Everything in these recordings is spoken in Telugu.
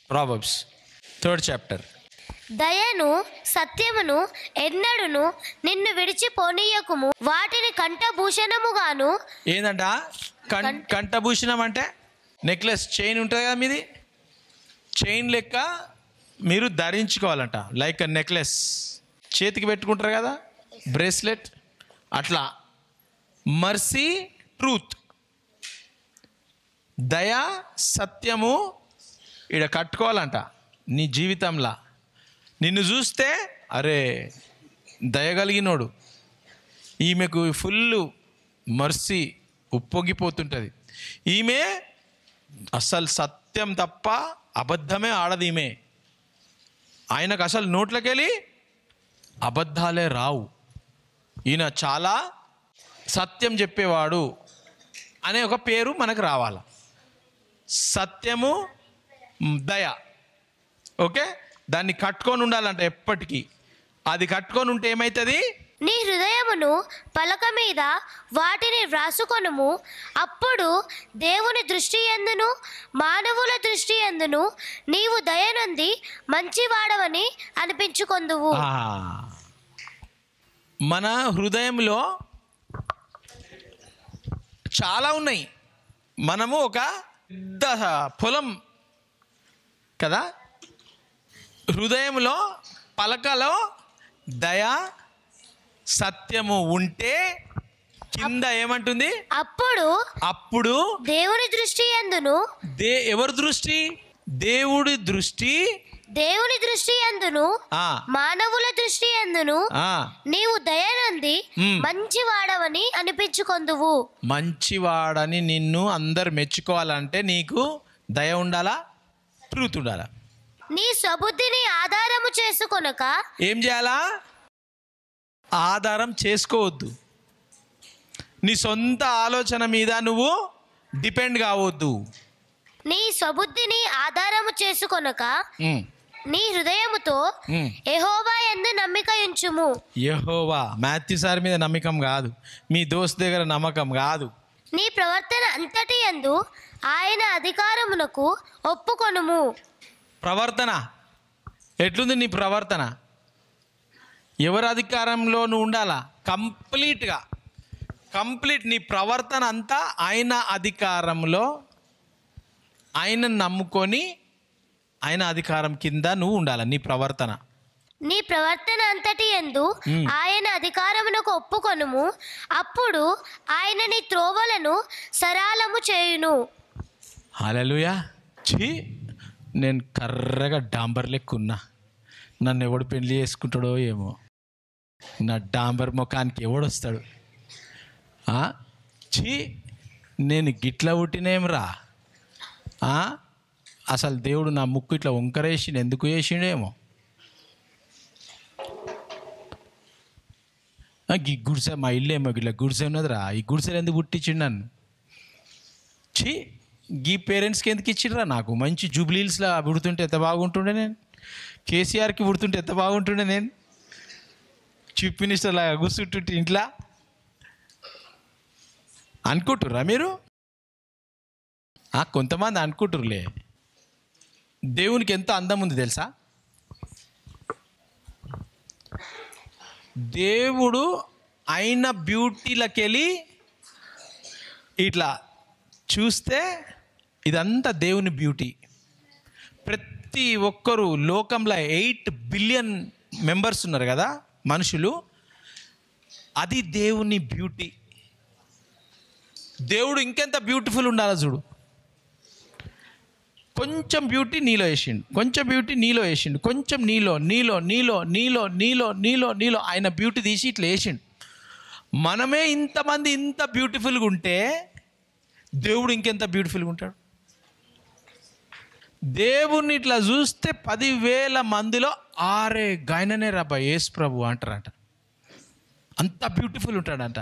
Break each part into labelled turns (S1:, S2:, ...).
S1: Proverbs 3rd chapter.
S2: దయను సత్యమును ఎన్నడును నిన్ను విడిచిపోనీయకుము, వాటిని కంఠభూషణముగాను.
S1: ఏందంట కంఠభూషణం అంటే నెక్లెస్, చైన్ ఉంటుంది కదా మీది, చైన్ లెక్క మీరు ధరించుకోవాలంట. లైక్ నెక్లెస్ చేతికి పెట్టుకుంటారు కదా, బ్రేస్లెట్ అట్లా. మర్సీ, ట్రూత్, దయా, సత్యము ఇక్కడ కట్టుకోవాలంట నీ జీవితంలో. నిన్ను చూస్తే అరే దయగలిగినోడు, ఈమెకు ఫుల్ మర్సీ ఉప్పొంగిపోతుంటుంది, ఈమె అసలు సత్యం తప్ప అబద్ధమే ఆడదు ఈమె, ఆయనకు అసలు నోట్లకెళ్ళి అబద్ధాలే రావు, ఈయన చాలా సత్యం చెప్పేవాడు అనే ఒక పేరు మనకు రావాలి. సత్యము, దయ, ఓకే, దాన్ని కట్టుకొని ఉండాలంట ఎప్పటికీ. అది కట్టుకొని ఉంటే ఏమవుతుంది?
S2: నీ హృదయమును పలక మీద వాటిని వ్రాసుకొనుము, అప్పుడు దేవుని దృష్టి యందును మానవుల దృష్టి యందును నీవు దయనొంది మంచివాడవని అనిపించుకొందువు.
S1: మన హృదయంలో చాలా ఉన్నాయి. మనము ఒక పెద్ద పొలం కదా, హృదయంలో పలకలో దయ సత్యము ఉంటే కింద ఏమంటుంది? అప్పుడు
S2: దేవుని దృష్టి యందును,
S1: ఎవరి దృష్టి? దేవుని దృష్టి
S2: యందును మానవుల దృష్టి యందును నీవు దయనంది మంచివాడవని అనిపించుకొందువు.
S1: మంచివాడని నిన్ను అందరు మెచ్చుకోవాలంటే నీకు దయ ఉండాలా, ట్రూత్ ఉండాలా.
S2: నీ స్వబుద్ధిని ఆధారము చేసుకొనక
S1: ఏం చేయాలా? ఆధారం చేసుకోవద్దు. నీ సొంత ఆలోచన మీద నువ్వు డిపెండ్ కావద్దు.
S2: నీ స్వబుద్ధిని ఆధారము చేసుకొనక నీ హృదయముతో యెహోవా యందు నమ్మిక ఉంచుము.
S1: యెహోవా, మాథ్యూ సార్ మీద నమ్మకం కాదు, మీ దోస్త్ దగ్గర నమ్మకం కాదు.
S2: నీ ప్రవర్తన అంతటి యందు ఆయన అధికారమునకు ఒప్పుకొనుము.
S1: ప్రవర్తన ఎట్లుంది నీ ప్రవర్తన? ఎవరి అధికారంలో నువ్వు ఉండాలా? కంప్లీట్ నీ ప్రవర్తన అంతా ఆయన అధికారంలో, ఆయన నమ్ముకొని ఆయన అధికారం కింద నువ్వు ఉండాలి. నీ ప్రవర్తన
S2: అంతటి యందు ఆయన అధికారమునకు ఒప్పుకొనుము, అప్పుడు ఆయన నీ త్రోవలను సరళము చేయును.
S1: హల్లెలూయా. నేను కర్రగా డాంబర్ లెక్కున్నా, నన్ను ఎవడు పెళ్లి చేసుకుంటాడో ఏమో, నా డాంబర్ ముఖానికి ఎవడొస్తాడు? నేను గిట్లా పుట్టినేమ్రా. అసలు దేవుడు నా ముక్కు ఇట్లా వంకరేసిండు, ఎందుకు వేసిండేమో. ఈ గుడిసె, మా ఇల్లు ఏమో ఇట్లా గుడిసె ఉన్నదిరా, ఈ గుడిసెలు ఎందుకు పుట్టించిండు నన్ను? గీ పేరెంట్స్కి ఎందుకు ఇచ్చిండ్రా? నాకు మంచి జూబ్లీహిల్స్లో పుడుతుంటే ఎంత బాగుంటుండే, నేను కేసీఆర్కి పుడుతుంటే ఎంత బాగుంటుండే, నేను చీఫ్ మినిస్టర్ లాగా కూర్చుంటుంటే ఇంట్లో అనుకుంటుర్రా మీరు? కొంతమంది అనుకుంటుర్రులే. దేవునికి ఎంత అందం ఉంది తెలుసా? దేవుడు ఆయన బ్యూటీలకెళ్ళి ఇట్లా చూస్తే ఇదంతా దేవుని బ్యూటీ. ప్రతి ఒక్కరూ లోకంలో 8 బిలియన్ మెంబర్స్ ఉన్నారు కదా మనుషులు, అది దేవుని బ్యూటీ. దేవుడు ఇంకెంత బ్యూటిఫుల్ ఉండాలో చూడు. కొంచెం బ్యూటీ నీలో వేసిండు, కొంచెం బ్యూటీ నీలో వేసిండు, కొంచెం నీలో ఆయన బ్యూటీ తీసి ఇట్లా వేసిండు. మనమే ఇంతమంది ఇంత బ్యూటిఫుల్గా ఉంటే దేవుడు ఇంకెంత బ్యూటిఫుల్గా ఉంటాడు. దేవుణ్ణి ఇట్లా చూస్తే 10,000 మందిలో 6 గాయననే రాబా యేసు ప్రభు అంటారంట. అంత బ్యూటిఫుల్ ఉంటాడంట.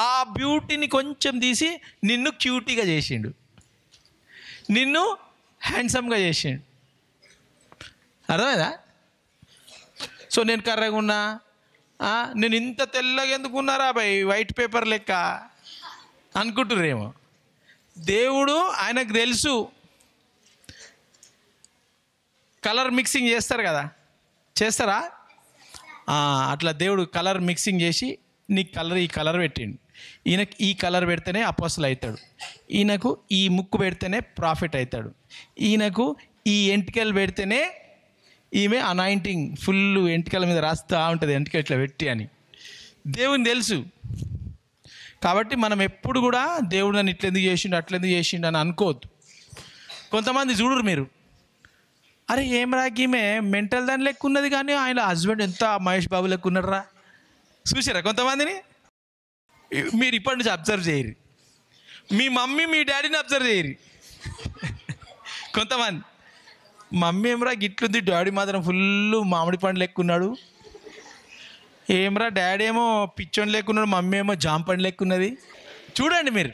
S1: ఆ బ్యూటీని కొంచెం తీసి నిన్ను క్యూటీగా చేసిండు, నిన్ను హ్యాండ్సమ్గా చేసిండు. అర్థమైందా? సో నేను కర్రగా ఉన్నా, నేను ఇంత తెల్లగా ఎందుకున్నారా బాయ్, వైట్ పేపర్ లెక్క అనుకుంటుర్రేమో. దేవుడు ఆయనకు తెలుసు కలర్ మిక్సింగ్ చేస్తారు కదా, చేస్తారా? అట్లా దేవుడు కలర్ మిక్సింగ్ చేసి నీకు ఈ కలర్ పెట్టిండు. ఈయనకి ఈ కలర్ పెడితేనే అపోస్తలు అవుతాడు, ఈయనకు ఈ ముక్కు పెడితేనే ప్రాఫిట్ అవుతాడు, ఈయనకు ఈ ఎంటికలు పెడితేనే ఈమె అనాయింటింగ్ ఫుల్ ఎంటికల మీద రాస్తూ ఉంటుంది, ఎంటిక ఇట్లా పెట్టి అని దేవుని తెలుసు. కాబట్టి మనం ఎప్పుడు కూడా దేవుడు నన్ను ఇట్లెందుకు చేసిండు అట్లెందుకు చేసిండు అని అనుకోవద్దు. కొంతమంది చూడరు మీరు, అరే ఏం రాకీమే మెంటల్ దాని లెక్క ఉన్నది కానీ ఆయన హస్బెండ్ ఎంత మహేష్ బాబు లెక్క ఉన్నారా, చూసారా కొంతమందిని? మీరు ఇప్పటి నుంచి అబ్జర్వ్ చేయరు, మీ మమ్మీ మీ డాడీని అబ్జర్వ్ చేయరు. కొంతమంది మమ్మీ ఏమరా గిట్లుంది, డాడీ మాత్రం ఫుల్ మామిడి పండు లెక్కున్నాడు, ఏమరా డాడీ ఏమో పిచ్చోని లెక్కున్నాడు, మమ్మీ ఏమో జామ పండు లెక్కున్నది. చూడండి మీరు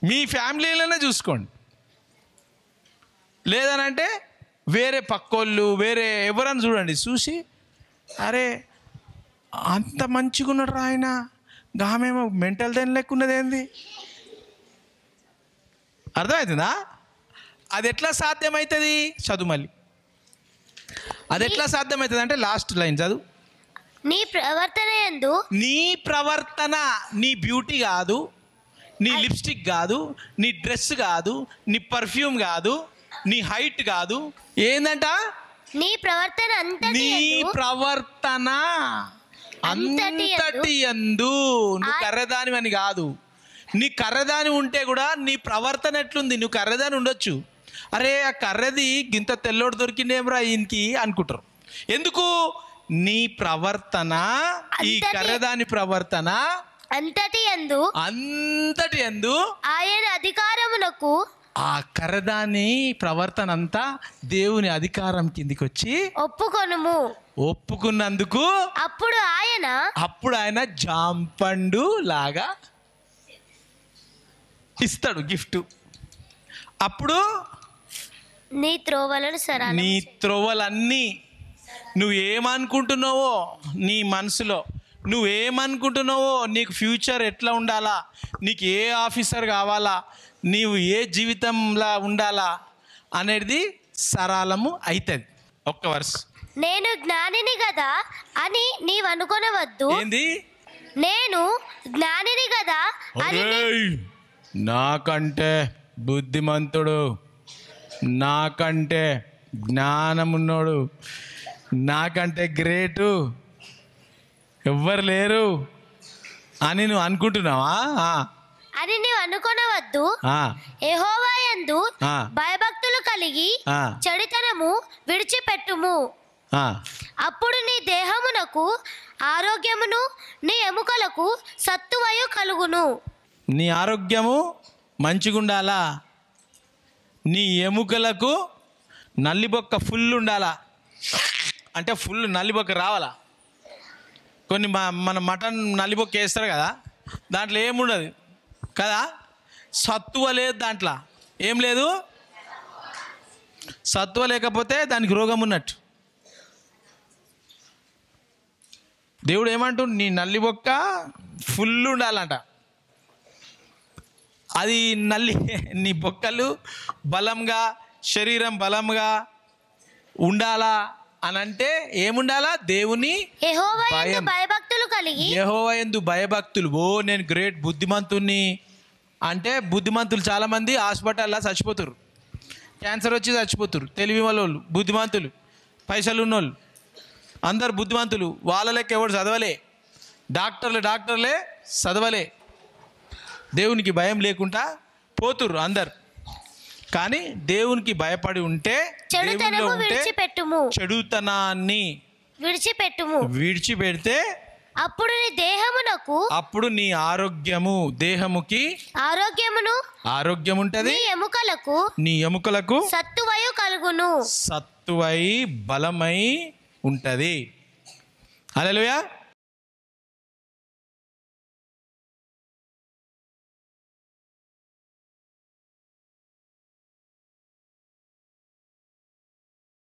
S1: మీ ఫ్యామిలీలోనే చూసుకోండి. లేదనంటే వేరే పక్కోళ్ళు వేరే ఎవరని చూడండి, చూసి అరే అంత మంచిగా ఉన్నాడు రా ఆయన, గామేమో మెంటల్ దేని లెక్కున్నది ఏంది? అర్థమవుతుందా? అది ఎట్లా సాధ్యమవుతుంది? చదువు మళ్ళీ. అది ఎట్లా సాధ్యమవుతుంది అంటే లాస్ట్ లైన్ చదువు.
S2: నీ ప్రవర్తన యందు,
S1: నీ ప్రవర్తన, నీ బ్యూటీ కాదు, నీ లిప్స్టిక్ కాదు, నీ డ్రెస్ కాదు, నీ పర్ఫ్యూమ్ కాదు, నీ హైట్ కాదు, ఏందంట?
S2: నీ ప్రవర్తన
S1: నీ ప్రవర్తన అంతటి యందు. నువ్వు కర్రదాని అని కాదు, నీ కర్రదాని ఉంటే కూడా నీ ప్రవర్తన ఎట్లుంది? నువ్వు కర్రదాని ఉండొచ్చు, అరే ఆ కర్రది గింత తెల్లోడు దొరికిందేమ్రా ఈయనకి అనుకుంటారు. ఎందుకు? నీ ప్రవర్తన, ఈ కర్రదాని ప్రవర్తన
S2: అంతటి యందు ఆయన అధికారమునకు,
S1: ఆ కర్రదాని ప్రవర్తన అంతా దేవుని అధికారం కిందికి వచ్చి ఒప్పుకున్నందుకు
S2: అప్పుడు ఆయన
S1: జాంపండు లాగా ఇస్తాడు గిఫ్ట్. అప్పుడు
S2: నీ
S1: త్రోవలన్నీ నువ్వేమనుకుంటున్నావో, నీ మనసులో నువ్వేమనుకుంటున్నావో, నీకు ఫ్యూచర్ ఎట్లా ఉండాలా, నీకు ఏ ఆఫీసర్ కావాలా, నీవు ఏ జీవితంలా ఉండాలా అనేది సరళము అవుతుంది. ఒక్క వర్స్,
S2: నేను జ్ఞానిని కదా అని నీవు అనుకొనవద్దు.
S1: ఏంది?
S2: నేను జ్ఞానిని కదా అని.
S1: నాకంటే బుద్ధిమంతుడు, నాకంటే జ్ఞానమున్నోడు, నాకంటే గ్రేటు ఎవ్వరు లేరు అని నువ్వు అనుకుంటున్నావా?
S2: అని నీవు అనుకొనవద్దు. యెహోవా యందు భయభక్తులు కలిగి చెడుతనము విడిచిపెట్టుము. అప్పుడు నీ దేహమునకు ఆరోగ్యమును, నీ ఎముకలకు సత్తువయు కలుగును.
S1: నీ ఆరోగ్యము మంచిగా ఉండాలా, నీ ఎముకలకు నల్లిబొక్క ఫుల్ ఉండాలా. అంటే ఫుల్ నల్లిబొక్క రావాలా. కొన్ని మన మటన్ నల్లిబొక్క వేస్తారు కదా, దాంట్లో ఏముండదు కదా, సత్తువ లేదు, దాంట్లో ఏం లేదు. సత్తువ లేకపోతే దానికి రోగం ఉన్నట్టు. దేవుడు ఏమంటుండు? నీ నల్లిబొక్క ఫుల్ ఉండాలంట. అది నీ బొక్కలు బలంగా, శరీరం బలంగా ఉండాలా అని అంటే ఏముండాలా? దేవుని
S2: భయభక్తులు కలిగి,
S1: యెహోవా యందు భయభక్తులు. ఓ నేను గ్రేట్ బుద్ధిమంతుని అంటే, బుద్ధిమంతులు చాలామంది హాస్పిటల్లో చచ్చిపోతారు, క్యాన్సర్ వచ్చి చచ్చిపోతారు. తెలివి వాళ్ళు బుద్ధిమంతులు, పైసలు ఉన్నోళ్ళు అందరు బుద్ధిమంతులు. వాళ్ళ లెక్క ఎవరు చదవలే, డాక్టర్లే చదవలే, దేవునికి భయం లేకుండా పోతుర్రు అందరు. కానీ దేవునికి భయపడి ఉంటే, చెడుతనాన్ని విడిచిపెడితే
S2: అప్పుడు నీ దేహమునకు,
S1: అప్పుడు నీ దేహముకి ఆరోగ్యం ఉంటది, నీ ఎముకలకు
S2: సత్తువయు కలుగును,
S1: సత్తువై బలమై ఉంటది. హల్లెలూయా.